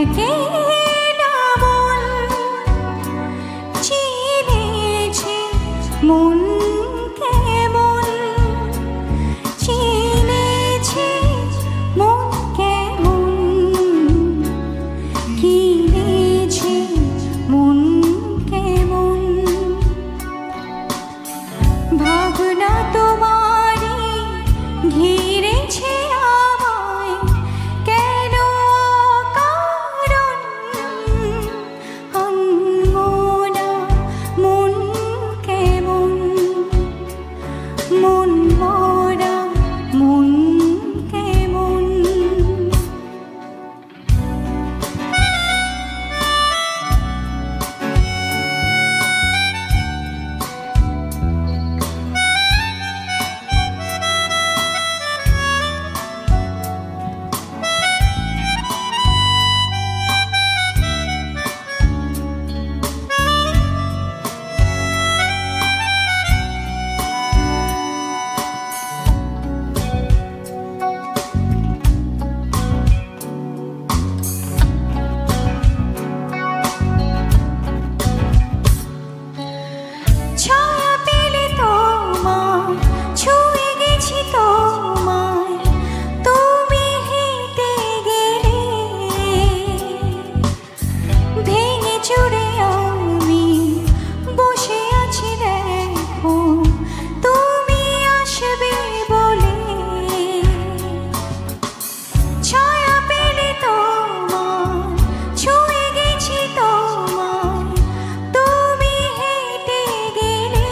থাকে না মন, চিনেছে মন কেমন, চিনেছে মন কেমন, কিনেছে মন কেমন। ভাবনা তোমারই ঘিরেছে আমায়, কেন কারণ আনমনা মন কেমন, মন মরা মন কেমন। ছায়া পেলে তোমায়, ছুঁয়ে গেছি তোমায়, তুমি হেঁটে গেলে, ভেঙে চুরে আমি বসে আছি দেখো, তুমি আসবে বলে। ছায়া পেলে তোমায়, ছুঁয়ে গেছি তোমায়, তুমি হেঁটে গেলে,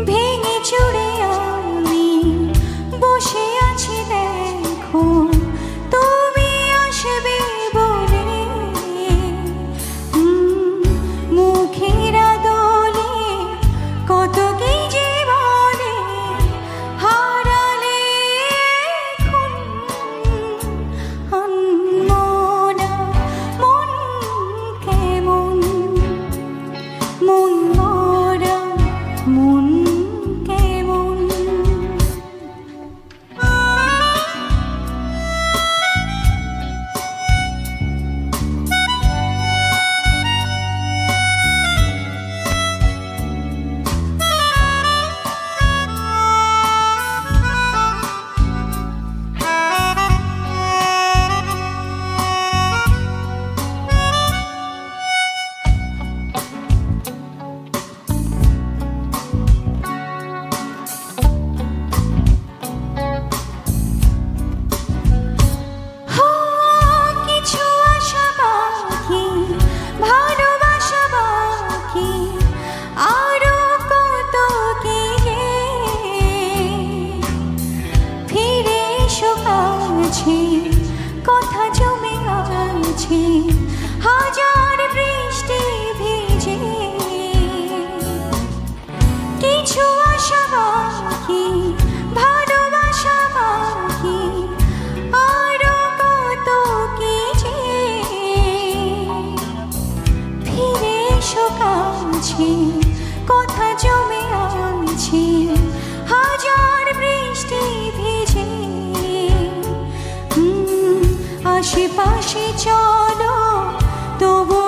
ভেঙে চুরে আমি বসে আছি দেখো, তুমি আসবে বলে। মুখের আদলে কত কি যে বলে, হারালে এখন আনমনা মন কেমন, মন মরা মন কেমন। কিছু আশা বাকি, ভালোবাসা বাকি, আরো কত কি যে। ফিরে এসো কাছে, কথা জমে আছে হাজার বৃষ্টি ভিজে। কিছু আশা বাকি, ভালোবাসা বাকি, আরো কত কি যে। ফিরে এসো কাছে, কথা জমে আছে হাজার বৃষ্টি ভিজে। আশেপাশে চলো তবু